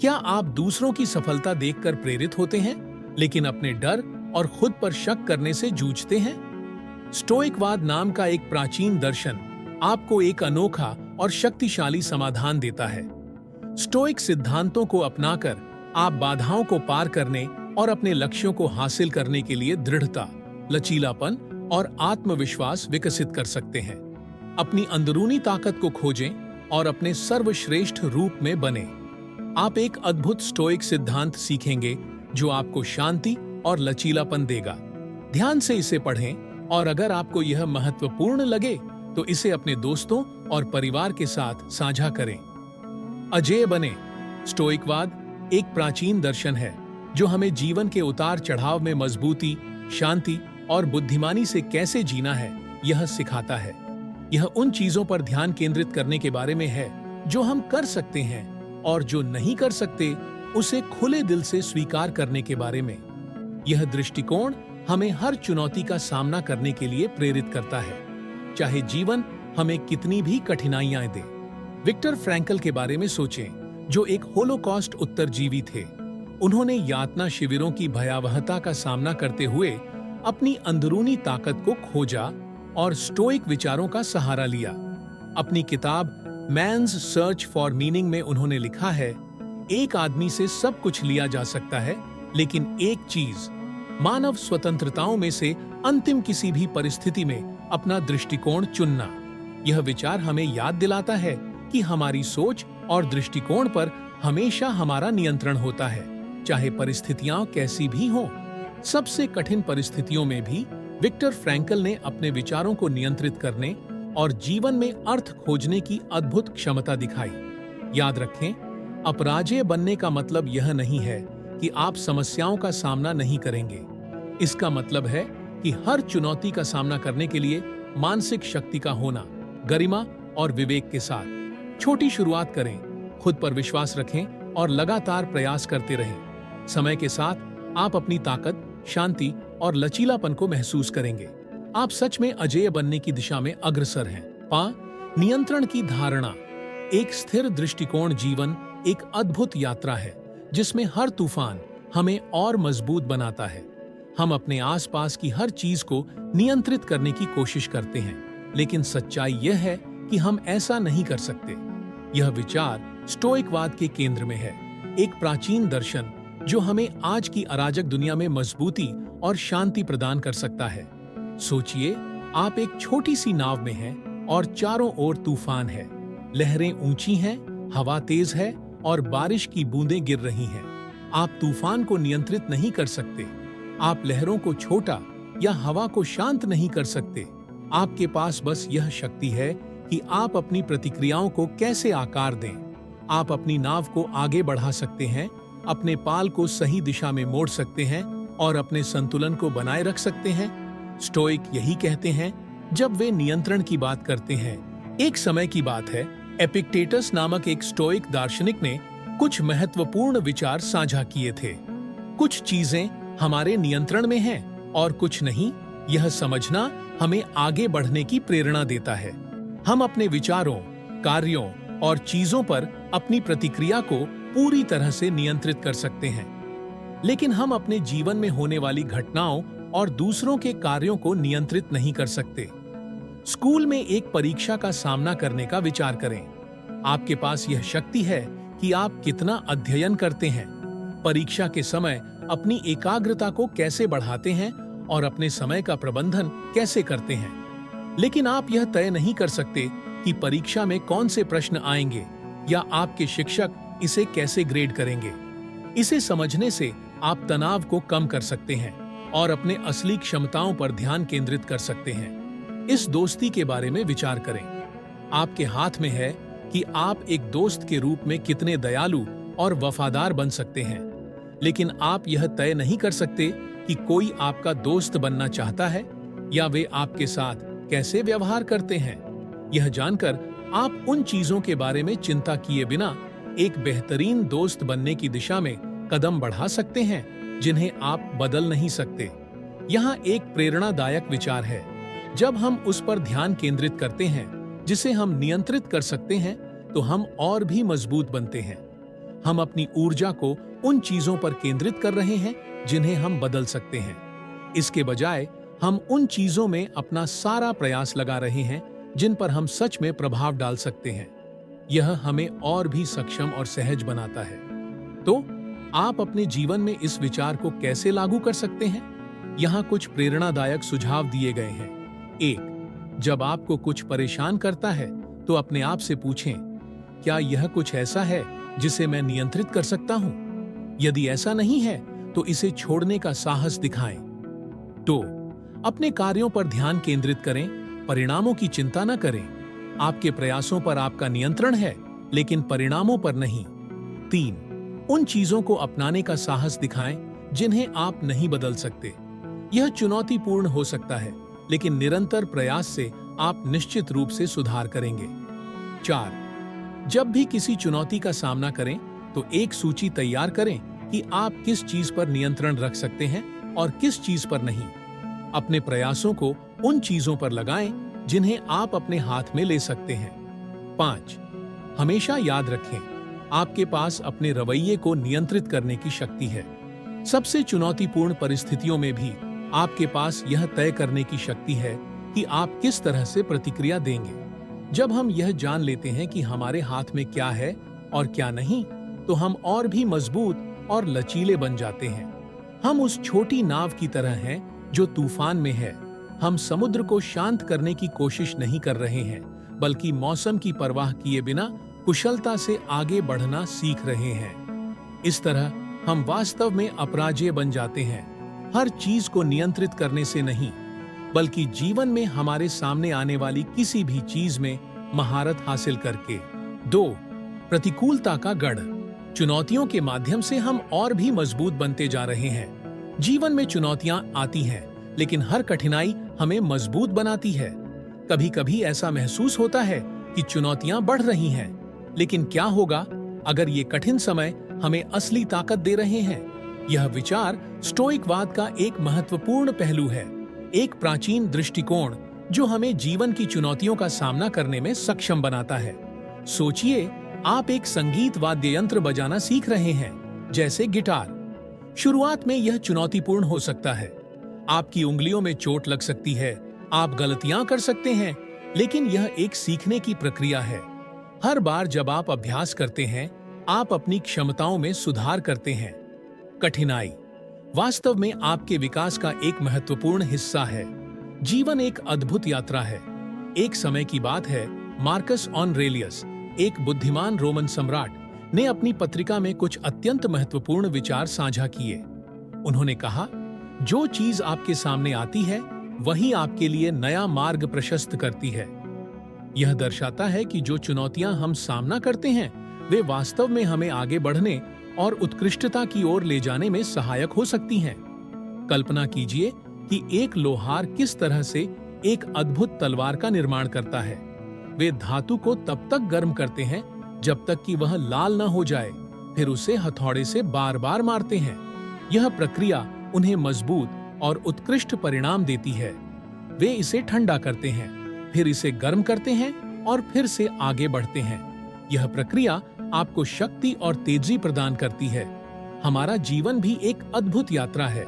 क्या आप दूसरों की सफलता देखकर प्रेरित होते हैं, लेकिन अपने डर और खुद पर शक करने से जूझते हैं? स्टोइकवाद नाम का एक प्राचीन दर्शन आपको एक अनोखा और शक्तिशाली समाधान देता है। स्टोइक सिद्धांतों को अपनाकर आप बाधाओं को पार करने और अपने लक्ष्यों को हासिल करने के लिए दृढ़ता, लचीलापन और आत्मविश्वास विकसित कर सकते हैं। अपनी अंदरूनी ताकत को खोजें और अपने सर्वश्रेष्ठ रूप में बने। आप एक अद्भुत स्टोइक सिद्धांत सीखेंगे जो आपको शांति और लचीलापन देगा। ध्यान से इसे पढ़ें और अगर आपको यह महत्वपूर्ण लगे तो इसे अपने दोस्तों और परिवार के साथ साझा करें। अजेय बने। स्टोइकवाद एक प्राचीन दर्शन है जो हमें जीवन के उतार चढ़ाव में मजबूती, शांति और बुद्धिमानी से कैसे जीना है यह सिखाता है। यह उन चीजों पर ध्यान केंद्रित करने के बारे में है जो हम कर सकते हैं और जो नहीं कर सकते उसे खुले दिल से स्वीकार करने के बारे में। यह दृष्टिकोण हमें हर चुनौती का सामना करने के लिए प्रेरित करता है, चाहे जीवन हमें कितनी भी कठिनाइयां दे। विक्टर फ्रैंकल के बारे में सोचें, जो एक होलोकॉस्ट उत्तरजीवी थे। उन्होंने यातना शिविरों की भयावहता का सामना करते हुए अपनी अंदरूनी ताकत को खोजा और स्टोइक विचारों का सहारा लिया। अपनी किताब मैन्स सर्च फॉर मीनिंग में उन्होंने लिखा है, एक आदमी से सब कुछ लिया जा सकता है, लेकिन एक चीज, मानव स्वतंत्रताओं में से अंतिम किसी भी परिस्थिति में अपना दृष्टिकोण चुनना। यह विचार हमें याद दिलाता है कि हमारी सोच और दृष्टिकोण पर हमेशा हमारा नियंत्रण होता है, चाहे परिस्थितियां कैसी भी हों। सबसे कठिन परिस्थितियों में भी विक्टर फ्रैंकल ने अपने विचारों को नियंत्रित करने और जीवन में अर्थ खोजने की अद्भुत क्षमता दिखाई। याद रखें, अपराजेय बनने का मतलब यह नहीं है कि आप समस्याओं का सामना नहीं करेंगे। इसका मतलब है कि हर चुनौती का सामना करने के लिए मानसिक शक्ति का होना, गरिमा और विवेक के साथ। छोटी शुरुआत करें, खुद पर विश्वास रखें और लगातार प्रयास करते रहें। समय के साथ आप अपनी ताकत, शांति और लचीलापन को महसूस करेंगे। आप सच में अजेय बनने की दिशा में अग्रसर हैं। नियंत्रण की धारणा। एक स्थिर दृष्टिकोण जीवन एक अद्भुत यात्रा है जिसमें हर तूफान हमें और मजबूत बनाता है। हम अपने आसपास की हर चीज को नियंत्रित करने की कोशिश करते हैं, लेकिन सच्चाई यह है कि हम ऐसा नहीं कर सकते। यह विचार स्टोइकवाद के केंद्र में है, एक प्राचीन दर्शन जो हमें आज की अराजक दुनिया में मजबूती और शांति प्रदान कर सकता है। सोचिए, आप एक छोटी सी नाव में हैं और चारों ओर तूफान है। लहरें ऊंची हैं, हवा तेज है और बारिश की बूंदें गिर रही हैं। आप तूफान को नियंत्रित नहीं कर सकते, आप लहरों को छोटा या हवा को शांत नहीं कर सकते। आपके पास बस यह शक्ति है कि आप अपनी प्रतिक्रियाओं को कैसे आकार दें। आप अपनी नाव को आगे बढ़ा सकते हैं, अपने पाल को सही दिशा में मोड़ सकते हैं और अपने संतुलन को बनाए रख सकते हैं। स्टोइक यही कहते हैं जब वे नियंत्रण की बात करते हैं। एक समय की बात है, एपिक्टेटस नामक एक स्टोइक दार्शनिक ने कुछ महत्वपूर्ण विचार साझा किए थे। कुछ चीजें हमारे नियंत्रण में हैं और कुछ नहीं। यह समझना हमें आगे बढ़ने की प्रेरणा देता है। हम अपने विचारों, कार्यों और चीजों पर अपनी प्रतिक्रिया को पूरी तरह से नियंत्रित कर सकते हैं, लेकिन हम अपने जीवन में होने वाली घटनाओं और दूसरों के कार्यों को नियंत्रित नहीं कर सकते। स्कूल में एक परीक्षा का सामना करने का विचार करें। आपके पास यह शक्ति है कि आप कितना अध्ययन करते हैं, परीक्षा के समय अपनी एकाग्रता को कैसे बढ़ाते हैं और अपने समय का प्रबंधन कैसे करते हैं। लेकिन आप यह तय नहीं कर सकते कि परीक्षा में कौन से प्रश्न आएंगे या आपके शिक्षक इसे कैसे ग्रेड करेंगे। इसे समझने से आप तनाव को कम कर सकते हैं और अपने असली क्षमताओं पर ध्यान केंद्रित कर सकते हैं। इस दोस्ती के बारे में विचार करें। आपके हाथ में है कि आप एक दोस्त के रूप में कितने दयालु और वफादार बन सकते हैं, लेकिन आप यह तय नहीं कर सकते कि कोई आपका दोस्त बनना चाहता है या वे आपके साथ कैसे व्यवहार करते हैं। यह जानकर आप उन चीजों के बारे में चिंता किए बिना एक बेहतरीन दोस्त बनने की दिशा में कदम बढ़ा सकते हैं जिन्हें आप बदल नहीं सकते। यहाँ एक प्रेरणादायक विचार है, जब हम उस पर ध्यान केंद्रित करते हैं जिसे हम नियंत्रित कर सकते हैं, तो हम और भी मजबूत बनते हैं। हम अपनी ऊर्जा को उन चीजों पर केंद्रित कर रहे हैं जिन्हें हम बदल सकते हैं। इसके बजाय हम उन चीजों में अपना सारा प्रयास लगा रहे हैं जिन पर हम सच में प्रभाव डाल सकते हैं। यह हमें और भी सक्षम और सहज बनाता है। तो आप अपने जीवन में इस विचार को कैसे लागू कर सकते हैं? यहाँ कुछ प्रेरणादायक सुझाव दिए गए हैं। 1. जब आपको कुछ परेशान करता है तो अपने आप से पूछें, क्या यह कुछ ऐसा है जिसे मैं नियंत्रित कर सकता हूं? यदि ऐसा नहीं है तो इसे छोड़ने का साहस दिखाएं। 2. अपने कार्यों पर ध्यान केंद्रित करें, परिणामों की चिंता न करें। आपके प्रयासों पर आपका नियंत्रण है, लेकिन परिणामों पर नहीं। 3. उन चीजों को अपनाने का साहस दिखाएं जिन्हें आप नहीं बदल सकते। यह चुनौतीपूर्ण हो सकता है, लेकिन निरंतर प्रयास से आप निश्चित रूप से सुधार करेंगे। 4. जब भी किसी चुनौती का सामना करें तो एक सूची तैयार करें कि आप किस चीज पर नियंत्रण रख सकते हैं और किस चीज पर नहीं। अपने प्रयासों को उन चीजों पर लगाएं जिन्हें आप अपने हाथ में ले सकते हैं। 5. हमेशा याद रखें, आपके पास अपने रवैये को नियंत्रित करने की शक्ति है। सबसे चुनौतीपूर्ण परिस्थितियों में भी आपके पास यह तय करने की शक्ति है कि आप किस तरह से प्रतिक्रिया देंगे। जब हम यह जान लेते हैं कि हमारे हाथ में क्या है और क्या नहीं, तो हम और भी मजबूत और लचीले बन जाते हैं। हम उस छोटी नाव की तरह हैं जो तूफान में है। हम समुद्र को शांत करने की कोशिश नहीं कर रहे हैं, बल्कि मौसम की परवाह किए बिना कुशलता से आगे बढ़ना सीख रहे हैं। इस तरह हम वास्तव में अपराजेय बन जाते हैं, हर चीज को नियंत्रित करने से नहीं, बल्कि जीवन में हमारे सामने आने वाली किसी भी चीज में महारत हासिल करके। 2. प्रतिकूलता का गढ़। चुनौतियों के माध्यम से हम और भी मजबूत बनते जा रहे हैं। जीवन में चुनौतियां आती हैं, लेकिन हर कठिनाई हमें मजबूत बनाती है। कभी कभी ऐसा महसूस होता है कि चुनौतियां बढ़ रही हैं, लेकिन क्या होगा अगर ये कठिन समय हमें असली ताकत दे रहे हैं? यह विचार स्टोइकवाद का एक महत्वपूर्ण पहलू है, एक प्राचीन दृष्टिकोण जो हमें जीवन की चुनौतियों का सामना करने में सक्षम बनाता है। सोचिए, आप एक संगीत वाद्य यंत्र बजाना सीख रहे हैं, जैसे गिटार। शुरुआत में यह चुनौतीपूर्ण हो सकता है, आपकी उंगलियों में चोट लग सकती है, आप गलतियां कर सकते हैं, लेकिन यह एक सीखने की प्रक्रिया है। हर बार जब आप अभ्यास करते हैं, आप अपनी क्षमताओं में सुधार करते हैं। कठिनाई वास्तव में आपके विकास का एक महत्वपूर्ण हिस्सा है। जीवन एक अद्भुत यात्रा है। एक समय की बात है, मार्कस ऑरेलियस, एक बुद्धिमान रोमन सम्राट, ने अपनी पत्रिका में कुछ अत्यंत महत्वपूर्ण विचार साझा किए। उन्होंने कहा, जो चीज आपके सामने आती है वही आपके लिए नया मार्ग प्रशस्त करती है। यह दर्शाता है कि जो चुनौतियां हम सामना करते हैं वे वास्तव में हमें आगे बढ़ने और उत्कृष्टता की ओर ले जाने में सहायक हो सकती हैं। कल्पना कीजिए कि एक लोहार किस तरह से एक अद्भुत तलवार का निर्माण करता है। वे धातु को तब तक गर्म करते हैं जब तक कि वह लाल न हो जाए, फिर उसे हथौड़े से बार बार मारते हैं। यह प्रक्रिया उन्हें मजबूत और उत्कृष्ट परिणाम देती है। वे इसे ठंडा करते हैं, फिर इसे गर्म करते हैं और फिर से आगे बढ़ते हैं। यह प्रक्रिया आपको शक्ति और तेजी प्रदान करती है। हमारा जीवन भी एक अद्भुत यात्रा है।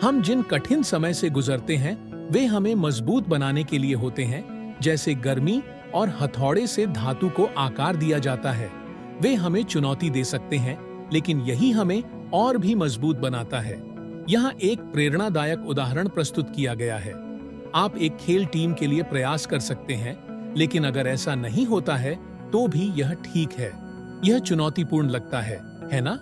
हम जिन कठिन समय से गुजरते हैं वे हमें मजबूत बनाने के लिए होते हैं। जैसे गर्मी और हथौड़े से धातु को आकार दिया जाता है, वे हमें चुनौती दे सकते हैं, लेकिन यही हमें और भी मजबूत बनाता है। यहाँ एक प्रेरणादायक उदाहरण प्रस्तुत किया गया है। आप एक खेल टीम के लिए प्रयास कर सकते हैं, लेकिन अगर ऐसा नहीं होता है तो भी यह ठीक है। यह चुनौतीपूर्ण लगता है ना?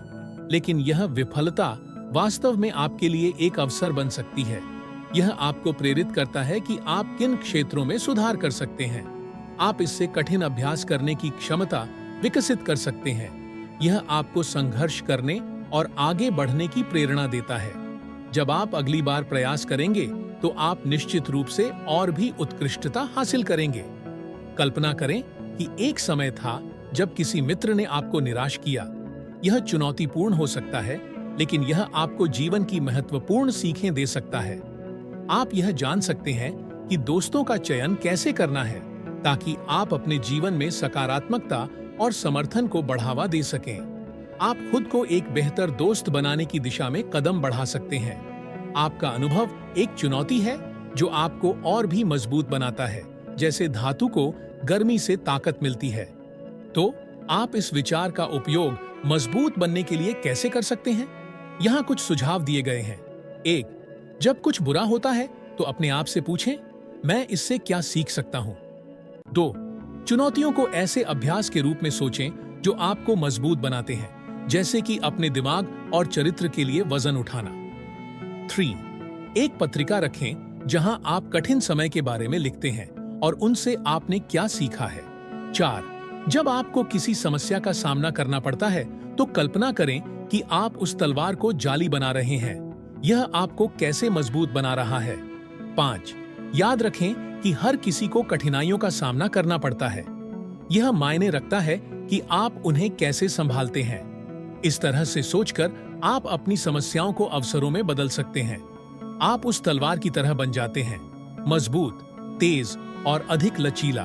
लेकिन यह विफलता वास्तव में आपके लिए एक अवसर बन सकती है। यह आपको प्रेरित करता है कि आप किन क्षेत्रों में सुधार कर सकते हैं। आप इससे कठिन अभ्यास करने की क्षमता विकसित कर सकते हैं। यह आपको संघर्ष करने और आगे बढ़ने की प्रेरणा देता है। जब आप अगली बार प्रयास करेंगे तो आप निश्चित रूप से और भी उत्कृष्टता हासिल करेंगे। कल्पना करें कि एक समय था जब किसी मित्र ने आपको निराश किया। यह चुनौतीपूर्ण हो सकता है, लेकिन यह आपको जीवन की महत्वपूर्ण सीखें दे सकता है। आप यह जान सकते हैं कि दोस्तों का चयन कैसे करना है, ताकि आप अपने जीवन में सकारात्मकता और समर्थन को बढ़ावा दे सकें। आप खुद को एक बेहतर दोस्त बनाने की दिशा में कदम बढ़ा सकते हैं। आपका अनुभव एक चुनौती है जो आपको और भी मजबूत बनाता है, जैसे धातु को गर्मी से ताकत मिलती है। तो आप इस विचार का उपयोग मजबूत बनने के लिए कैसे कर सकते हैं? यहाँ कुछ सुझाव दिए गए हैं। 1. जब कुछ बुरा होता है तो अपने आप से पूछें, मैं इससे क्या सीख सकता हूँ? 2. चुनौतियों को ऐसे अभ्यास के रूप में सोचें जो आपको मजबूत बनाते हैं, जैसे कि अपने दिमाग और चरित्र के लिए वजन उठाना। 3. एक पत्रिका रखें जहां आप कठिन समय के बारे में लिखते हैं और उनसे आपने क्या सीखा है। 4. जब आपको किसी समस्या का सामना करना पड़ता है तो कल्पना करें कि आप उस तलवार को जाली बना रहे हैं। यह आपको कैसे मजबूत बना रहा है। 5. याद रखें कि हर किसी को कठिनाइयों का सामना करना पड़ता है। यह मायने रखता है कि आप उन्हें कैसे संभालते हैं। इस तरह से सोचकर आप अपनी समस्याओं को अवसरों में बदल सकते हैं। आप उस तलवार की तरह बन जाते हैं, मजबूत, तेज और अधिक लचीला।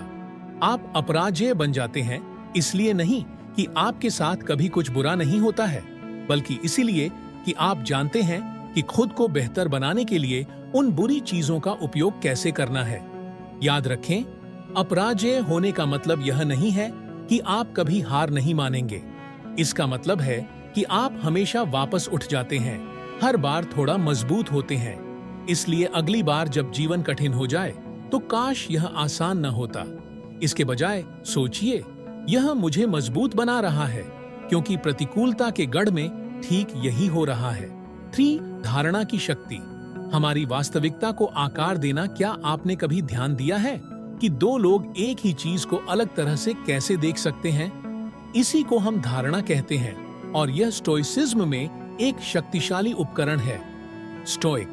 आप अपराजेय बन जाते हैं, इसलिए नहीं कि आपके साथ कभी कुछ बुरा नहीं होता है, बल्कि इसीलिए कि आप जानते हैं कि खुद को बेहतर बनाने के लिए उन बुरी चीजों का उपयोग कैसे करना है। याद रखें, अपराजेय होने का मतलब यह नहीं है कि आप कभी हार नहीं मानेंगे। इसका मतलब है कि आप हमेशा वापस उठ जाते हैं, हर बार थोड़ा मजबूत होते हैं। इसलिए अगली बार जब जीवन कठिन हो जाए तो काश यह आसान न होता। इसके बजाय सोचिए, यह मुझे मजबूत बना रहा है, क्योंकि प्रतिकूलता के गढ़ में ठीक यही हो रहा है। 3. धारणा की शक्ति। हमारी वास्तविकता को आकार देना। क्या आपने कभी ध्यान दिया है कि दो लोग एक ही चीज को अलग तरह से कैसे देख सकते हैं? इसी को हम धारणा कहते हैं और यह स्टोइसिज्म में एक शक्तिशाली उपकरण है। स्टोइक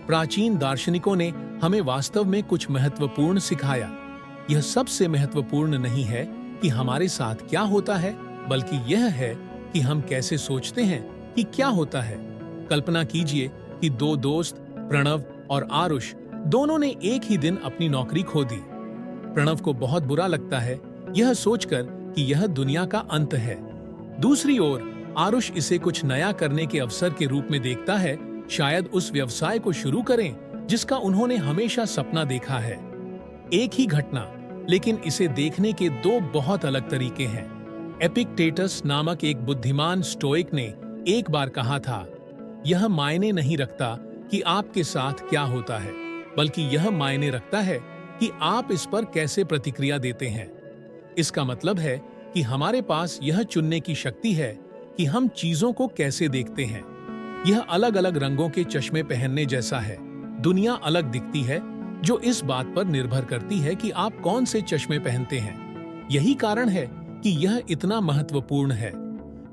प्राचीन दार्शनिकों ने हमें वास्तव में कुछ महत्वपूर्ण सिखाया। यह सबसे महत्वपूर्ण नहीं है कि हमारे साथ क्या होता है, बल्कि यह है कि हम कैसे सोचते हैं कि क्या होता है। कल्पना कीजिए कि दो दोस्त प्रणव और आरुष दोनों ने एक ही दिन अपनी नौकरी खो दी। प्रणव को बहुत बुरा लगता है, यह सोचकर कि यह दुनिया का अंत है। दूसरी ओर आरुष इसे कुछ नया करने के अवसर के रूप में देखता है, शायद उस व्यवसाय को शुरू करें जिसका उन्होंने हमेशा सपना देखा है। एक ही घटना, लेकिन इसे देखने के दो बहुत अलग तरीके हैं। एपिक्टेटस नामक एक बुद्धिमान स्टोइक ने एक बार कहा था, यह मायने नहीं रखता कि आपके साथ क्या होता है, बल्कि यह मायने रखता है कि आप इस पर कैसे प्रतिक्रिया देते हैं। इसका मतलब है कि हमारे पास यह चुनने की शक्ति है कि हम चीजों को कैसे देखते हैं। यह अलग अलग रंगों के चश्मे पहनने जैसा है। दुनिया अलग दिखती है, जो इस बात पर निर्भर करती है कि आप कौन से चश्मे पहनते हैं। यही कारण है कि यह इतना महत्वपूर्ण है।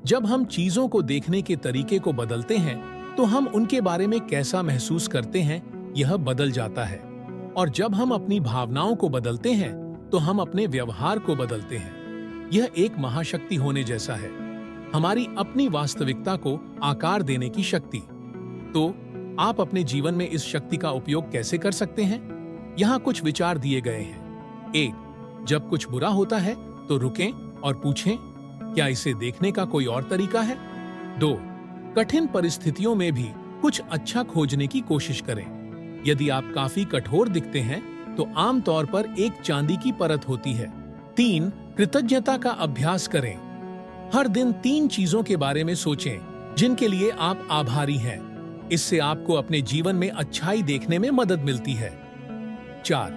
जब हम चीजों को देखने के तरीके को बदलते हैं तो हम उनके बारे में कैसा महसूस करते हैं यह बदल जाता है, और जब हम अपनी भावनाओं को बदलते हैं तो हम अपने व्यवहार को बदलते हैं। यह एक महाशक्ति होने जैसा है, हमारी अपनी वास्तविकता को आकार देने की शक्ति। तो आप अपने जीवन में इस शक्ति का उपयोग कैसे कर सकते हैं? यहाँ कुछ विचार दिए गए हैं। 1. जब कुछ बुरा होता है तो रुकें और पूछें, क्या इसे देखने का कोई और तरीका है? 2. कठिन परिस्थितियों में भी कुछ अच्छा खोजने की कोशिश करें। यदि आप काफी कठोर दिखते हैं तो आमतौर पर एक चांदी की परत होती है। 3. कृतज्ञता का अभ्यास करें। हर दिन 3 चीजों के बारे में सोचें जिनके लिए आप आभारी हैं। इससे आपको अपने जीवन में अच्छाई देखने में मदद मिलती है। 4.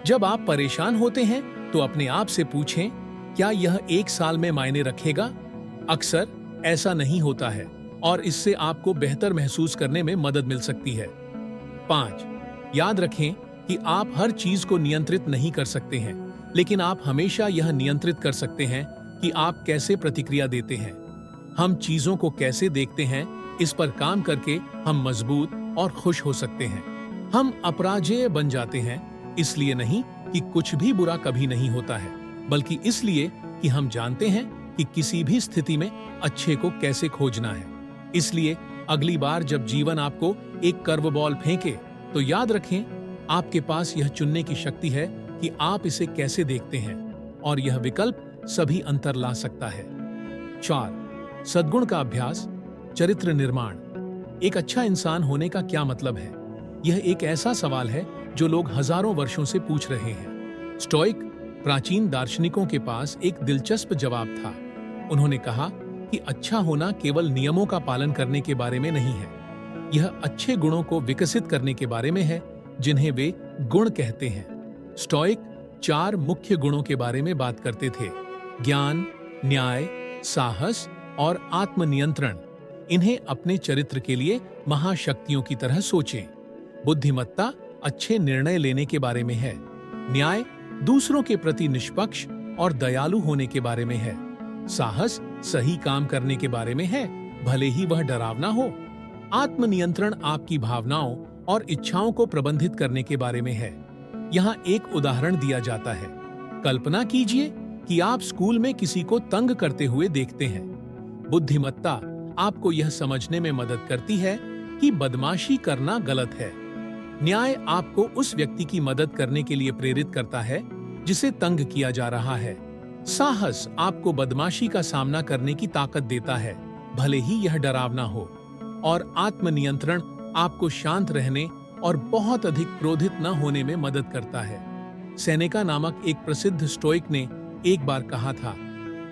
जब आप परेशान होते हैं तो अपने आप से पूछें, क्या यह 1 साल में मायने रखेगा? अक्सर ऐसा नहीं होता है और इससे आपको बेहतर महसूस करने में मदद मिल सकती है। 5. याद रखें कि आप हर चीज को नियंत्रित नहीं कर सकते हैं, लेकिन आप हमेशा यह नियंत्रित कर सकते हैं कि आप कैसे प्रतिक्रिया देते हैं। हम चीजों को कैसे देखते हैं, इस पर काम करके हम मजबूत और खुश हो सकते हैं। हम अपराजेय बन जाते हैं, इसलिए नहीं कि कुछ भी बुरा कभी नहीं होता है, बल्कि इसलिए कि हम जानते हैं कि किसी भी स्थिति में अच्छे को कैसे खोजना है। इसलिए अगली बार जब जीवन आपको एक कर्व बॉल फेंके तो याद रखें, आपके पास यह चुनने की शक्ति है कि आप इसे कैसे देखते हैं, और यह विकल्प सभी अंतर ला सकता है। 4. सद्गुण का अभ्यास, चरित्र निर्माण। एक अच्छा इंसान होने का क्या मतलब है? यह एक ऐसा सवाल है जो लोग हजारों वर्षों से पूछ रहे हैं। स्टोइक प्राचीन दार्शनिकों के पास एक दिलचस्प जवाब था। उन्होंने कहा कि अच्छा होना केवल नियमों का पालन करने के बारे में नहीं है, यह अच्छे गुणों को विकसित करने के बारे में है, जिन्हें वे गुण कहते हैं। स्टोइक 4 मुख्य गुणों के बारे में बात करते थे: ज्ञान, न्याय, साहस और आत्मनियंत्रण। इन्हें अपने चरित्र के लिए महाशक्तियों की तरह सोचें। बुद्धिमत्ता अच्छे निर्णय लेने के बारे में है। न्याय दूसरों के प्रति निष्पक्ष और दयालु होने के बारे में है। साहस सही काम करने के बारे में है, भले ही वह डरावना हो। आत्मनियंत्रण आपकी भावनाओं और इच्छाओं को प्रबंधित करने के बारे में है। यहाँ एक उदाहरण दिया जाता है। कल्पना कीजिए कि आप स्कूल में किसी को तंग करते हुए देखते हैं। बुद्धिमत्ता आपको यह समझने में मदद करती है कि बदमाशी करना गलत है। न्याय आपको उस व्यक्ति की मदद करने के लिए प्रेरित करता है जिसे तंग किया जा रहा है। साहस आपको बदमाशी का सामना करने की ताकत देता है, भले ही यह डरावना हो। और आत्मनियंत्रण आपको शांत रहने और बहुत अधिक क्रोधित न होने में मदद करता है। सेनेका नामक एक प्रसिद्ध स्टोइक ने एक बार कहा था,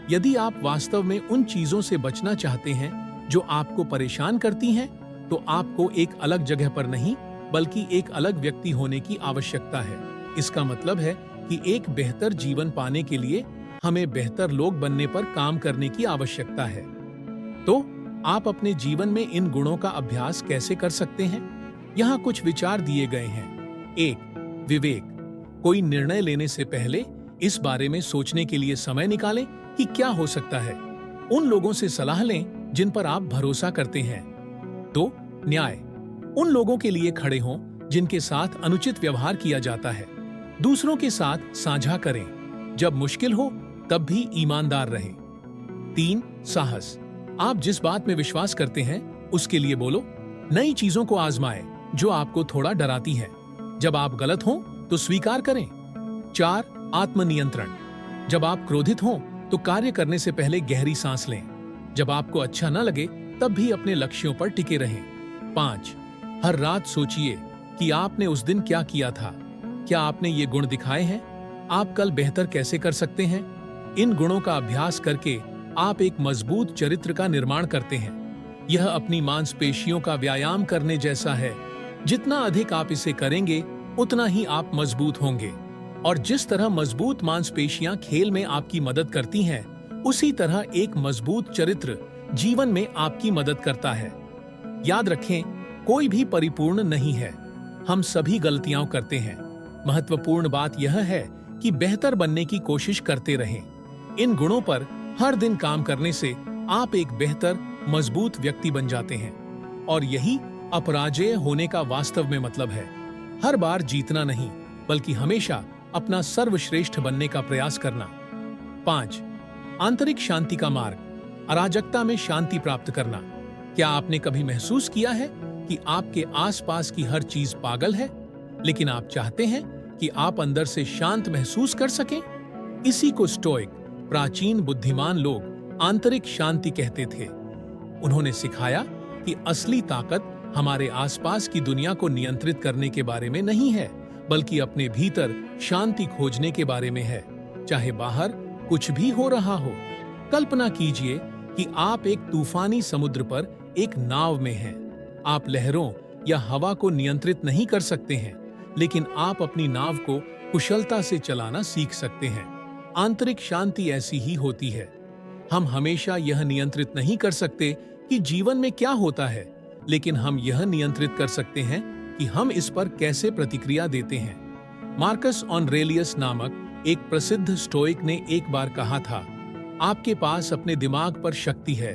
यदि आप वास्तव में उन चीजों से बचना चाहते हैं जो आपको परेशान करती हैं, तो आपको एक अलग जगह पर नहीं बल्कि एक अलग व्यक्ति होने की आवश्यकता है। इसका मतलब है कि एक बेहतर जीवन पाने के लिए हमें बेहतर लोग बनने पर काम करने की आवश्यकता है। तो आप अपने जीवन में इन गुणों का अभ्यास कैसे कर सकते हैं? यहाँ कुछ विचार दिए गए हैं। 1. विवेक। कोई निर्णय लेने से पहले इस बारे में सोचने के लिए समय निकालें कि क्या हो सकता है। उन लोगों से सलाह लें जिन पर आप भरोसा करते हैं। 2. न्याय। उन लोगों के लिए खड़े हों जिनके साथ अनुचित व्यवहार किया जाता है। दूसरों के साथ साझा करें। जब मुश्किल हो तब भी ईमानदार रहें। 3. साहस। आप जिस बात में विश्वास करते हैं उसके लिए बोलो। नई चीजों को आजमाएं जो आपको थोड़ा डराती हैं। जब आप गलत हों तो स्वीकार करें। 4. आत्मनियंत्रण। जब आप क्रोधित हों तो कार्य करने से पहले गहरी सांस लें। जब आपको अच्छा न लगे तब भी अपने लक्ष्यों पर टिके रहें। 5. हर रात सोचिए कि आपने उस दिन क्या किया था। क्या आपने ये गुण दिखाए हैं? आप कल बेहतर कैसे कर सकते हैं? इन गुणों का अभ्यास करके आप एक मजबूत चरित्र का निर्माण करते हैं। यह अपनी मांसपेशियों का व्यायाम करने जैसा है। जितना अधिक आप इसे करेंगे उतना ही आप मजबूत होंगे। और जिस तरह मजबूत मांसपेशियां खेल में आपकी मदद करती हैं, उसी तरह एक मजबूत चरित्र जीवन में आपकी मदद करता है। याद रखें, कोई भी परिपूर्ण नहीं है। हम सभी गलतियां करते हैं। महत्वपूर्ण बात यह है कि बेहतर बनने की कोशिश करते रहें। इन गुणों पर हर दिन काम करने से आप एक बेहतर, मजबूत व्यक्ति बन जाते हैं। और यही अपराजेय होने का वास्तव में मतलब है। हर बार जीतना नहीं, बल्कि हमेशा अपना सर्वश्रेष्ठ बनने का प्रयास करना। 5. आंतरिक शांति का मार्ग। अराजकता में शांति प्राप्त करना। क्या आपने कभी महसूस किया है कि आपके आसपास की हर चीज पागल है, लेकिन आप चाहते हैं कि आप अंदर से शांत महसूस कर सकें? इसी को स्टोइक, प्राचीन बुद्धिमान लोग आंतरिक शांति कहते थे। उन्होंने सिखाया कि असली ताकत हमारे आसपास की दुनिया को नियंत्रित करने के बारे में नहीं है, बल्कि अपने भीतर शांति खोजने के बारे में है, चाहे बाहर कुछ भी हो रहा हो। कल्पना कीजिए कि आप एक तूफानी समुद्र पर एक नाव में हैं। आप लहरों या हवा को नियंत्रित नहीं कर सकते हैं, लेकिन आप अपनी नाव को कुशलता से चलाना सीख सकते हैं। आंतरिक शांति ऐसी ही होती है। हम हमेशा यह नियंत्रित नहीं कर सकते कि जीवन में क्या होता है, लेकिन हम यह नियंत्रित कर सकते हैं कि हम इस पर कैसे प्रतिक्रिया देते हैं। मार्कस ऑरेलियस नामक एक प्रसिद्ध स्टोइक ने एक बार कहा था, आपके पास अपने दिमाग पर शक्ति है,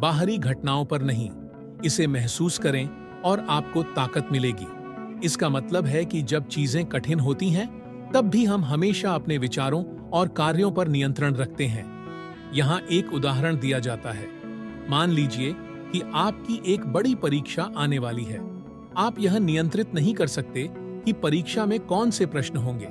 बाहरी घटनाओं पर नहीं। इसे महसूस करें और आपको ताकत मिलेगी। इसका मतलब है कि जब चीजें कठिन होती हैं, तब भी हम हमेशा अपने विचारों और कार्यों पर नियंत्रण रखते हैं। यहाँ एक उदाहरण दिया जाता है। मान लीजिए कि आपकी एक बड़ी परीक्षा आने वाली है। आप यह नियंत्रित नहीं कर सकते कि परीक्षा में कौन से प्रश्न होंगे,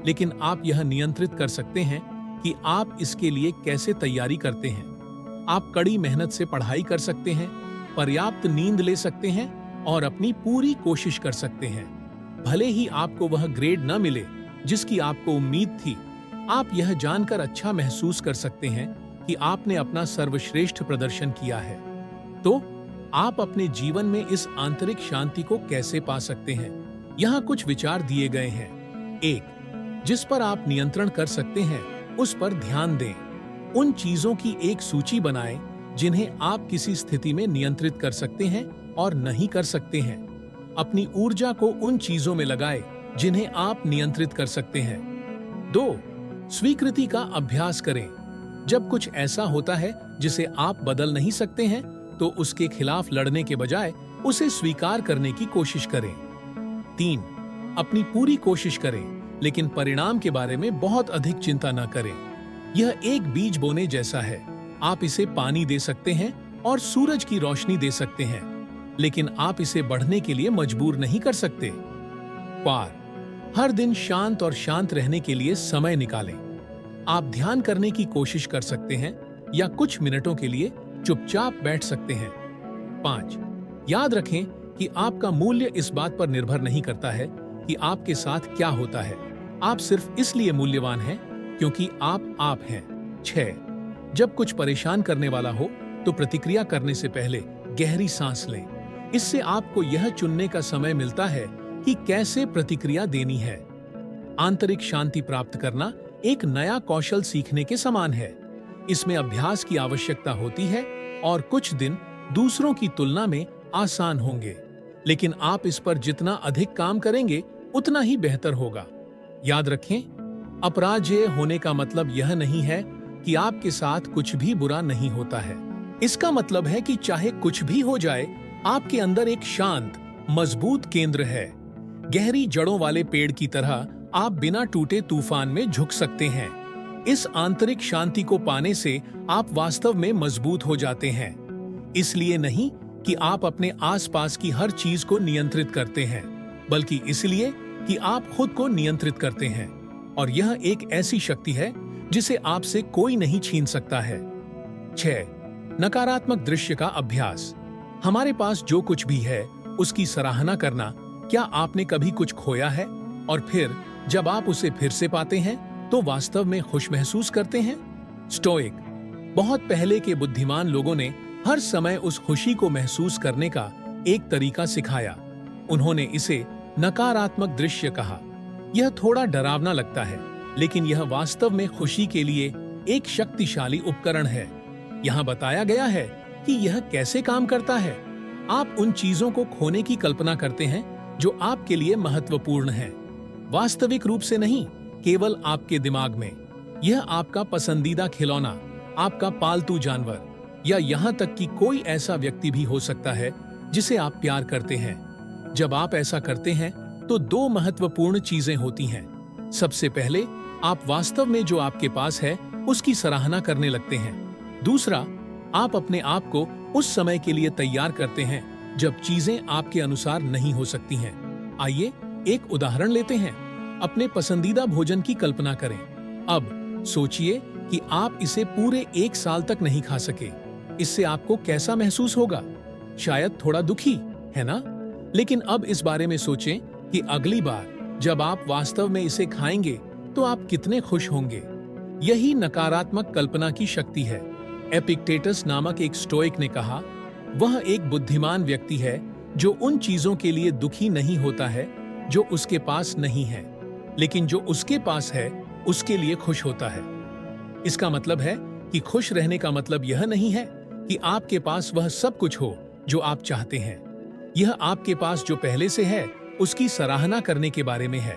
लेकिन आप यह नियंत्रित कर सकते हैं कि आप इसके लिए कैसे तैयारी करते हैं। आप कड़ी मेहनत से पढ़ाई कर सकते हैं, पर्याप्त नींद ले सकते हैं और अपनी पूरी कोशिश कर सकते हैं। भले ही आपको वह ग्रेड न मिले जिसकी आपको उम्मीद थी, आप यह जानकर अच्छा महसूस कर सकते हैं कि आपने अपना सर्वश्रेष्ठ प्रदर्शन किया है। तो आप अपने जीवन में इस आंतरिक शांति को कैसे पा सकते हैं? यहाँ कुछ विचार दिए गए हैं। 1. जिस पर आप नियंत्रण कर सकते हैं उस पर ध्यान दें। उन चीजों की एक सूची बनाएं जिन्हें आप किसी स्थिति में नियंत्रित कर सकते हैं और नहीं कर सकते हैं। अपनी ऊर्जा को उन चीजों में लगाएं जिन्हें आप नियंत्रित कर सकते हैं। 2. स्वीकृति का अभ्यास करें। जब कुछ ऐसा होता है जिसे आप बदल नहीं सकते हैं, तो उसके खिलाफ लड़ने के बजाय उसे स्वीकार करने की कोशिश करें। 3. अपनी पूरी कोशिश करें, लेकिन परिणाम के बारे में बहुत अधिक चिंता न करें। यह एक बीज बोने जैसा है। आप इसे पानी दे सकते हैं और सूरज की रोशनी दे सकते हैं, लेकिन आप इसे बढ़ने के लिए मजबूर नहीं कर सकते। 4. हर दिन शांत और शांत रहने के लिए समय निकालें। आप ध्यान करने की कोशिश कर सकते हैं या कुछ मिनटों के लिए चुपचाप बैठ सकते हैं। 5. याद रखें कि आपका मूल्य इस बात पर निर्भर नहीं करता है कि आपके साथ क्या होता है। आप सिर्फ इसलिए मूल्यवान हैं क्योंकि आप हैं। 6. जब कुछ परेशान करने वाला हो तो प्रतिक्रिया करने से पहले गहरी सांस लें। इससे आपको यह चुनने का समय मिलता है कि कैसे प्रतिक्रिया देनी है। आंतरिक शांति प्राप्त करना एक नया कौशल सीखने के समान है। इसमें अभ्यास की आवश्यकता होती है और कुछ दिन दूसरों की तुलना में आसान होंगे, लेकिन आप इस पर जितना अधिक काम करेंगे उतना ही बेहतर होगा। याद रखें, अपराजेय होने का मतलब यह नहीं है कि आपके साथ कुछ भी बुरा नहीं होता है। इसका मतलब है कि चाहे कुछ भी हो जाए, आपके अंदर एक शांत, मजबूत केंद्र है। गहरी जड़ों वाले पेड़ की तरह आप बिना टूटे तूफान में झुक सकते हैं। इस आंतरिक शांति को पाने से आप वास्तव में मजबूत हो जाते हैं। इसलिए नहीं कि आप अपने आसपास की हर चीज को नियंत्रित करते हैं, बल्कि इसलिए कि आप खुद को नियंत्रित करते हैं, और यह एक ऐसी शक्ति है जिसे आपसे कोई नहीं छीन सकता है। 6. नकारात्मक दृश्य का अभ्यास। हमारे पास जो कुछ भी है उसकी सराहना करना। क्या आपने कभी कुछ खोया है और फिर जब आप उसे फिर से पाते हैं तो वास्तव में खुश महसूस करते हैं? स्टोइक बहुत पहले के बुद्धिमान लोगों ने हर समय उस खुशी को महसूस करने का एक तरीका सिखाया। उन्होंने इसे नकारात्मक दृश्य कहा। यह थोड़ा डरावना लगता है, लेकिन यह वास्तव में खुशी के लिए एक शक्तिशाली उपकरण है। यहाँ बताया गया है कि यह कैसे काम करता है। आप उन चीजों को खोने की कल्पना करते हैं जो आपके लिए महत्वपूर्ण हैं, वास्तविक रूप से नहीं, केवल आपके दिमाग में। यह आपका पसंदीदा खिलौना, आपका पालतू जानवर, या यहाँ तक कि कोई ऐसा व्यक्ति भी हो सकता है जिसे आप प्यार करते हैं। जब आप ऐसा करते हैं तो 2 महत्वपूर्ण चीजें होती हैं। सबसे पहले, आप वास्तव में जो आपके पास है उसकी सराहना करने लगते हैं। दूसरा, आप अपने आप को उस समय के लिए तैयार करते हैं जब चीजें आपके अनुसार नहीं हो सकती हैं। आइए एक उदाहरण लेते हैं। अपने पसंदीदा भोजन की कल्पना करें। अब सोचिए कि आप इसे पूरे 1 साल तक नहीं खा सके। इससे आपको कैसा महसूस होगा? शायद थोड़ा दुखी, है ना? लेकिन अब इस बारे में सोचें कि अगली बार जब आप वास्तव में इसे खाएंगे तो आप कितने खुश होंगे। यही नकारात्मक कल्पना की शक्ति है। एपिक्टेटस नामक एक स्टोइक ने कहा, वह एक बुद्धिमान व्यक्ति है जो उन चीजों के लिए दुखी नहीं होता है जो उसके पास नहीं है, लेकिन जो उसके पास है उसके लिए खुश होता है। इसका मतलब है कि खुश रहने का मतलब यह नहीं है कि आपके पास वह सब कुछ हो जो आप चाहते हैं। यह आपके पास जो पहले से है उसकी सराहना करने के बारे में है।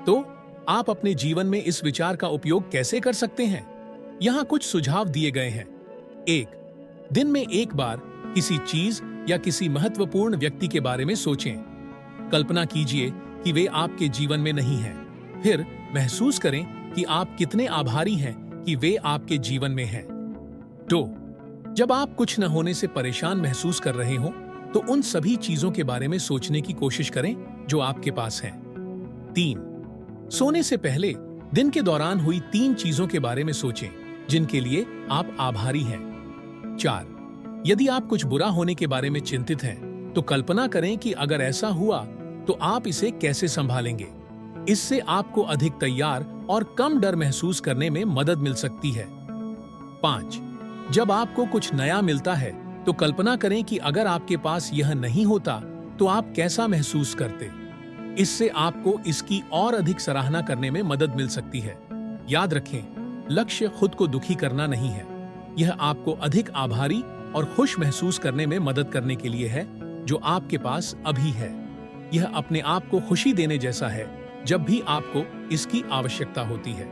तो आप अपने जीवन में इस विचार का उपयोग कैसे कर सकते हैं? यहाँ कुछ सुझाव दिए गए हैं। 1. दिन में एक बार किसी चीज या किसी महत्वपूर्ण व्यक्ति के बारे में सोचें। कल्पना कीजिए कि वे आपके जीवन में नहीं हैं। फिर महसूस करें कि आप कितने आभारी हैं कि वे आपके जीवन में हैं। 2. जब आप कुछ न होने से परेशान महसूस कर रहे हो तो उन सभी चीजों के बारे में सोचने की कोशिश करें जो आपके पास हैं। 3. सोने से पहले दिन के दौरान हुई 3 चीजों के बारे में सोचें जिनके लिए आप आभारी हैं। 4. यदि आप कुछ बुरा होने के बारे में चिंतित हैं, तो कल्पना करें कि अगर ऐसा हुआ तो आप इसे कैसे संभालेंगे। इससे आपको अधिक तैयार और कम डर महसूस करने में मदद मिल सकती है। 5. जब आपको कुछ नया मिलता है तो कल्पना करें कि अगर आपके पास यह नहीं होता तो आप कैसा महसूस करते। इससे आपको इसकी और अधिक सराहना करने में मदद मिल सकती है। याद रखें, लक्ष्य खुद को दुखी करना नहीं है, यह आपको अधिक आभारी और खुश महसूस करने में मदद करने के लिए है जो आपके पास अभी है। यह अपने आप को खुशी देने जैसा है जब भी आपको इसकी आवश्यकता होती है।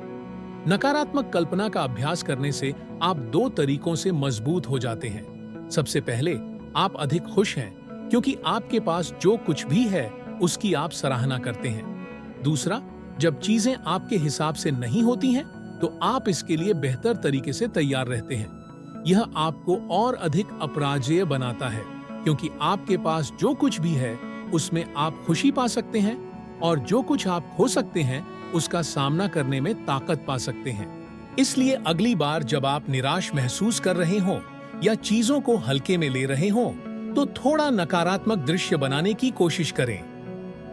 नकारात्मक कल्पना का अभ्यास करने से आप 2 तरीकों से मजबूत हो जाते हैं। सबसे पहले, आप अधिक खुश हैं क्योंकि आपके पास जो कुछ भी है उसकी आप सराहना करते हैं। दूसरा, जब चीजें आपके हिसाब से नहीं होती हैं तो आप इसके लिए बेहतर तरीके से तैयार रहते हैं। यह आपको और अधिक अपराजेय बनाता है क्योंकि आपके पास जो कुछ भी है उसमें आप खुशी पा सकते हैं और जो कुछ आप खो सकते हैं उसका सामना करने में ताकत पा सकते हैं। इसलिए अगली बार जब आप निराश महसूस कर रहे हों या चीजों को हल्के में ले रहे हों तो थोड़ा नकारात्मक दृश्य बनाने की कोशिश करें।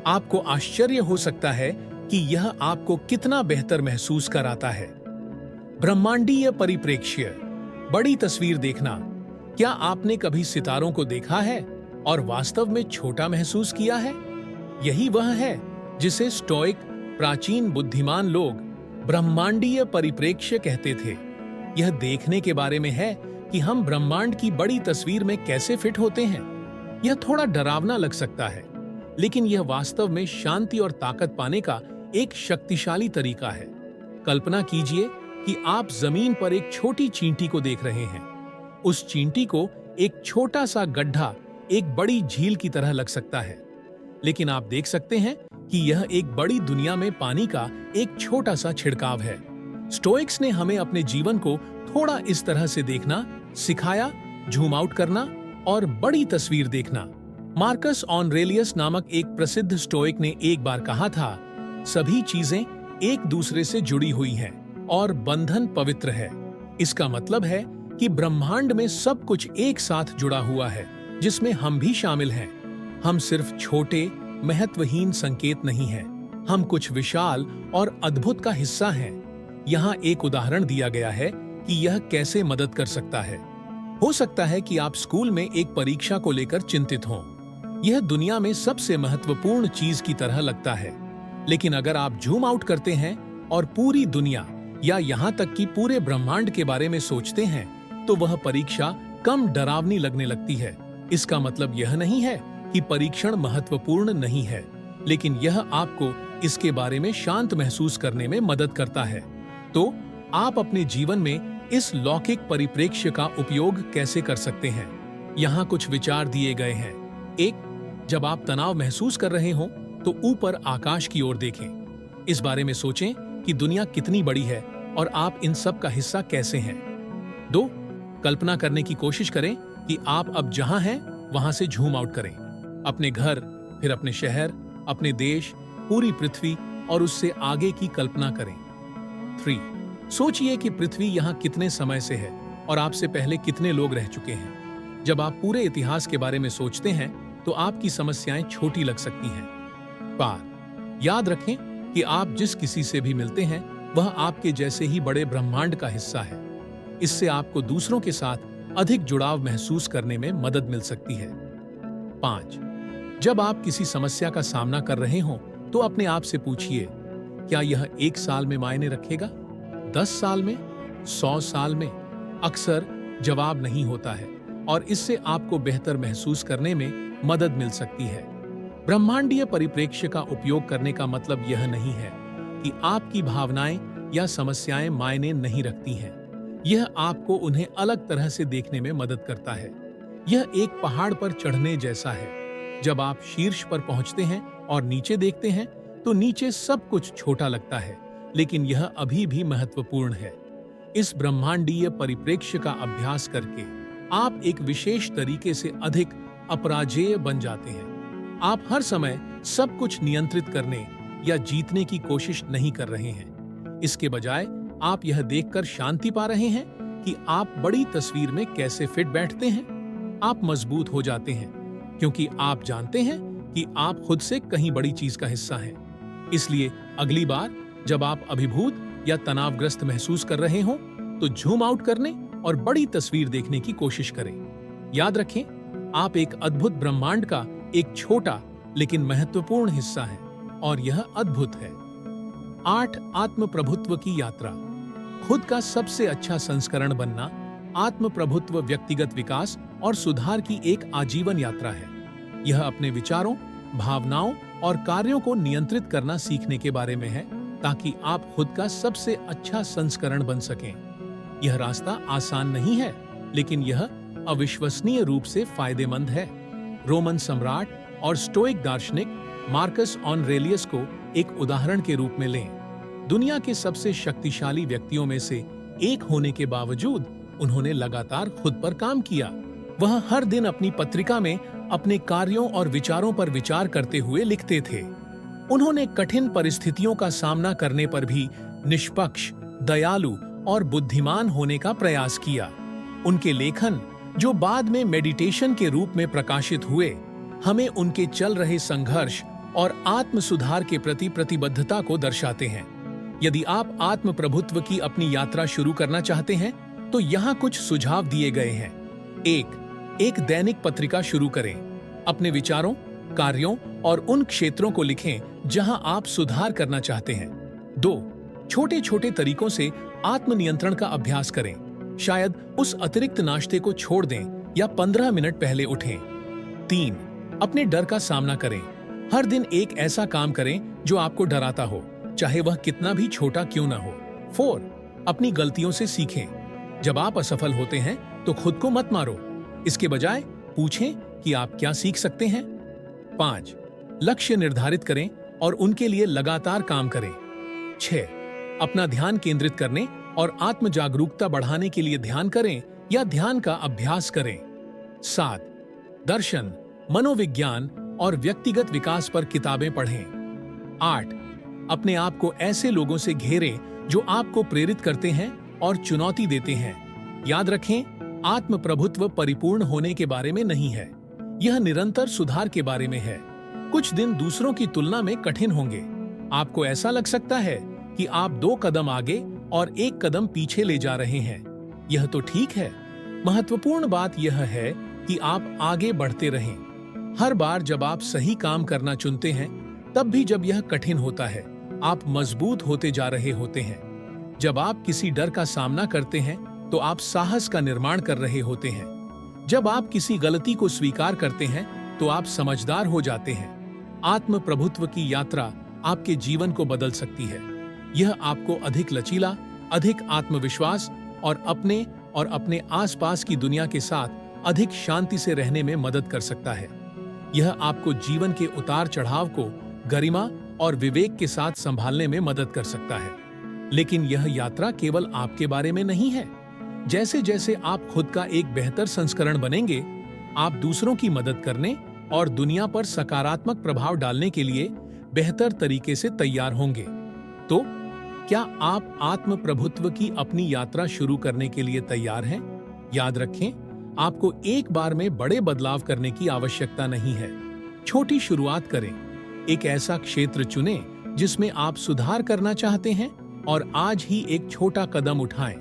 आपको आश्चर्य हो सकता है कि यह आपको कितना बेहतर महसूस कराता है। ब्रह्मांडीय परिप्रेक्ष्य, बड़ी तस्वीर देखना। क्या आपने कभी सितारों को देखा है और वास्तव में छोटा महसूस किया है? यही वह है जिसे स्टोइक प्राचीन बुद्धिमान लोग ब्रह्मांडीय परिप्रेक्ष्य कहते थे। यह देखने के बारे में है कि हम ब्रह्मांड की बड़ी तस्वीर में कैसे फिट होते हैं। यह थोड़ा डरावना लग सकता है, लेकिन यह वास्तव में शांति और ताकत पाने का एक शक्तिशाली तरीका है। कल्पना कीजिए कि आप जमीन पर एक छोटी चींटी को देख रहे हैं। उस चींटी को एक छोटा सा गड्ढा एक बड़ी झील की तरह लग सकता है, लेकिन आप देख सकते हैं कि यह एक बड़ी दुनिया में पानी का एक छोटा सा छिड़काव है। स्टोइक्स ने हमें अपने जीवन को थोड़ा इस तरह से देखना सिखाया, जूम आउट करना और बड़ी तस्वीर देखना। मार्कस ऑरेलियस नामक एक प्रसिद्ध स्टोइक ने एक बार कहा था, सभी चीजें एक दूसरे से जुड़ी हुई हैं और बंधन पवित्र है। इसका मतलब है कि ब्रह्मांड में सब कुछ एक साथ जुड़ा हुआ है, जिसमें हम भी शामिल हैं। हम सिर्फ छोटे महत्वहीन संकेत नहीं हैं, हम कुछ विशाल और अद्भुत का हिस्सा हैं। यहाँ एक उदाहरण दिया गया है कि यह कैसे मदद कर सकता है। हो सकता है कि आप स्कूल में एक परीक्षा को लेकर चिंतित हों। यह दुनिया में सबसे महत्वपूर्ण चीज की तरह लगता है, लेकिन अगर आप जूम आउट करते हैं और पूरी दुनिया या यहाँ तक कि पूरे ब्रह्मांड के बारे में सोचते हैं, तो वह परीक्षा कम डरावनी लगने लगती है। इसका मतलब यह नहीं है कि परीक्षण महत्वपूर्ण नहीं है, लेकिन यह आपको इसके बारे में शांत महसूस करने में मदद करता है। तो आप अपने जीवन में इस लौकिक परिप्रेक्ष्य का उपयोग कैसे कर सकते हैं? यहाँ कुछ विचार दिए गए हैं। 1. जब आप तनाव महसूस कर रहे हों तो ऊपर आकाश की ओर देखें। इस बारे में सोचें कि दुनिया कितनी बड़ी है और आप इन सब का हिस्सा कैसे हैं। 2. कल्पना करने की कोशिश करें कि आप अब जहां हैं वहां से जूम आउट करें। अपने घर, फिर अपने शहर, अपने देश, पूरी पृथ्वी और उससे आगे की कल्पना करें। 3. सोचिए कि पृथ्वी यहाँ कितने समय से है और आपसे पहले कितने लोग रह चुके हैं। जब आप पूरे इतिहास के बारे में सोचते हैं तो आपकी समस्याएं छोटी लग सकती हैं। 4. याद रखें कि आप जिस किसी से भी मिलते हैं वह आपके जैसे ही बड़े ब्रह्मांड का हिस्सा है। इससे आपको दूसरों के साथ अधिक जुड़ाव महसूस करने में मदद मिल सकती है। 5. जब आप किसी समस्या का सामना कर रहे हों तो अपने आप से पूछिए, क्या यह 1 साल में मायने रखेगा, 10 साल में, 100 साल में? अक्सर जवाब नहीं होता है और इससे आपको बेहतर महसूस करने में मदद मिल सकती है। ब्रह्मांडीय परिप्रेक्ष्य का उपयोग करने का मतलब यह नहीं है कि आपकी भावनाएं या समस्याएं मायने नहीं रखती हैं। यह आपको उन्हें अलग तरह से देखने में मदद करता है। यह एक पहाड़ पर चढ़ने जैसा है। जब आप शीर्ष पर पहुंचते हैं और नीचे देखते हैं तो नीचे सब कुछ छोटा लगता है, लेकिन यह अभी भी महत्वपूर्ण है। इस ब्रह्मांडीय परिप्रेक्ष्य का अभ्यास करके आप एक विशेष तरीके से अधिक अपराजेय बन जाते हैं। आप हर समय सब कुछ नियंत्रित करने या जीतने की कोशिश नहीं कर रहे हैं। इसके बजाय आप यह देखकर शांति पा रहे हैं कि आप बड़ी तस्वीर में कैसे फिट बैठते हैं। आप मजबूत हो जाते हैं क्योंकि आप जानते हैं कि आप खुद से कहीं बड़ी चीज का हिस्सा हैं। इसलिए अगली बार जब आप अभिभूत या तनावग्रस्त महसूस कर रहे हो तो जूम आउट करने और बड़ी तस्वीर देखने की कोशिश करें। याद रखें, आप एक अद्भुत ब्रह्मांड का एक छोटा लेकिन महत्वपूर्ण हिस्सा हैं और यह अद्भुत है। 8 आत्म प्रभुत्व की यात्रा। खुद का सबसे अच्छा संस्करण बनना आत्म प्रभुत्व व्यक्तिगत विकास और सुधार की एक आजीवन यात्रा है। यह अपने विचारों, भावनाओं और कार्यों को नियंत्रित करना सीखने के बारे में है ताकि आप खुद का सबसे अच्छा संस्करण बन सकें। यह रास्ता आसान नहीं है, लेकिन यह अविश्वसनीय रूप से फायदेमंद है। रोमन सम्राट और स्टोइक दार्शनिक मार्कस ऑरेलियस को एक उदाहरण के रूप में लें। दुनिया के सबसे शक्तिशाली व्यक्तियों में से एक होने के बावजूद उन्होंने लगातार खुद पर काम किया। वह हर दिन अपनी पत्रिका में अपने कार्यों और विचारों पर विचार करते हुए लिखते थे। उन्होंने कठिन परिस्थितियों का सामना करने पर भी निष्पक्ष, दयालु और बुद्धिमान होने का प्रयास किया। उनके लेखन, जो बाद में मेडिटेशन के रूप में प्रकाशित हुए, हमें उनके चल रहे संघर्ष और आत्म सुधार के प्रति प्रतिबद्धता को दर्शाते हैं। यदि आप आत्म प्रभुत्व की अपनी यात्रा शुरू करना चाहते हैं तो यहाँ कुछ सुझाव दिए गए हैं। 1. एक दैनिक पत्रिका शुरू करें। अपने विचारों, कार्यों और उन क्षेत्रों को लिखें जहां आप सुधार करना चाहते हैं। 2. छोटे छोटे तरीकों से आत्मनियंत्रण का अभ्यास करें। शायद उस अतिरिक्त नाश्ते को छोड़ दें या 15 मिनट पहले उठें। 3. अपने डर का सामना करें। हर दिन एक ऐसा काम करें जो आपको डराता हो, चाहे वह कितना भी छोटा क्यों ना हो। 4. अपनी गलतियों से सीखें। जब आप असफल होते हैं तो खुद को मत मारो, इसके बजाय पूछें कि आप क्या सीख सकते हैं। 5. लक्ष्य निर्धारित करें और उनके लिए लगातार काम करें। 6. अपना ध्यान केंद्रित करने और आत्म जागरूकता बढ़ाने के लिए ध्यान करें या ध्यान का अभ्यास करें। 7. दर्शन, मनोविज्ञान और व्यक्तिगत विकास पर किताबें पढ़ें। 8. अपने आप को ऐसे लोगों से घेरें जो आपको प्रेरित करते हैं और चुनौती देते हैं। याद रखें, आत्म प्रभुत्व परिपूर्ण होने के बारे में नहीं है, यह निरंतर सुधार के बारे में है। कुछ दिन दूसरों की तुलना में कठिन होंगे। आपको ऐसा लग सकता है कि आप 2 कदम आगे और 1 कदम पीछे ले जा रहे हैं। यह तो ठीक है। महत्वपूर्ण बात यह है कि आप आगे बढ़ते रहें। हर बार जब आप सही काम करना चुनते हैं, तब भी जब यह कठिन होता है, आप मजबूत होते जा रहे होते हैं। जब आप किसी डर का सामना करते हैं तो आप साहस का निर्माण कर रहे होते हैं। जब आप किसी गलती को स्वीकार करते हैं तो आप समझदार हो जाते हैं। आत्म प्रभुत्व की यात्रा आपके जीवन को बदल सकती है। यह आपको अधिक लचीला, अधिक आत्मविश्वास और अपने आसपास की दुनिया के साथ अधिक शांति से रहने में मदद कर सकता है। यह आपको जीवन के उतार चढ़ाव को गरिमा और विवेक के साथ संभालने में मदद कर सकता है। लेकिन यह यात्रा केवल आपके बारे में नहीं है। जैसे जैसे आप खुद का एक बेहतर संस्करण बनेंगे, आप दूसरों की मदद करने और दुनिया पर सकारात्मक प्रभाव डालने के लिए बेहतर तरीके से तैयार होंगे। तो क्या आप आत्म प्रभुत्व की अपनी यात्रा शुरू करने के लिए तैयार हैं? याद रखें, आपको एक बार में बड़े बदलाव करने की आवश्यकता नहीं है। छोटी शुरुआत करें। एक ऐसा क्षेत्र चुनें जिसमें आप सुधार करना चाहते हैं और आज ही एक छोटा कदम उठाएं।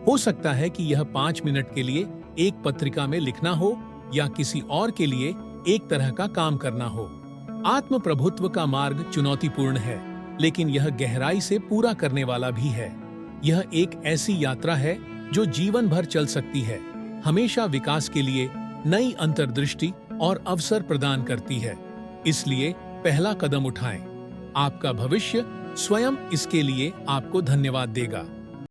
हो सकता है कि यह 5 मिनट के लिए एक पत्रिका में लिखना हो या किसी और के लिए एक तरह का काम करना हो। आत्म प्रभुत्व का मार्ग चुनौतीपूर्ण है, लेकिन यह गहराई से पूरा करने वाला भी है। यह एक ऐसी यात्रा है जो जीवन भर चल सकती है, हमेशा विकास के लिए नई अंतर्दृष्टि और अवसर प्रदान करती है। इसलिए पहला कदम उठाएं। आपका भविष्य स्वयं इसके लिए आपको धन्यवाद देगा।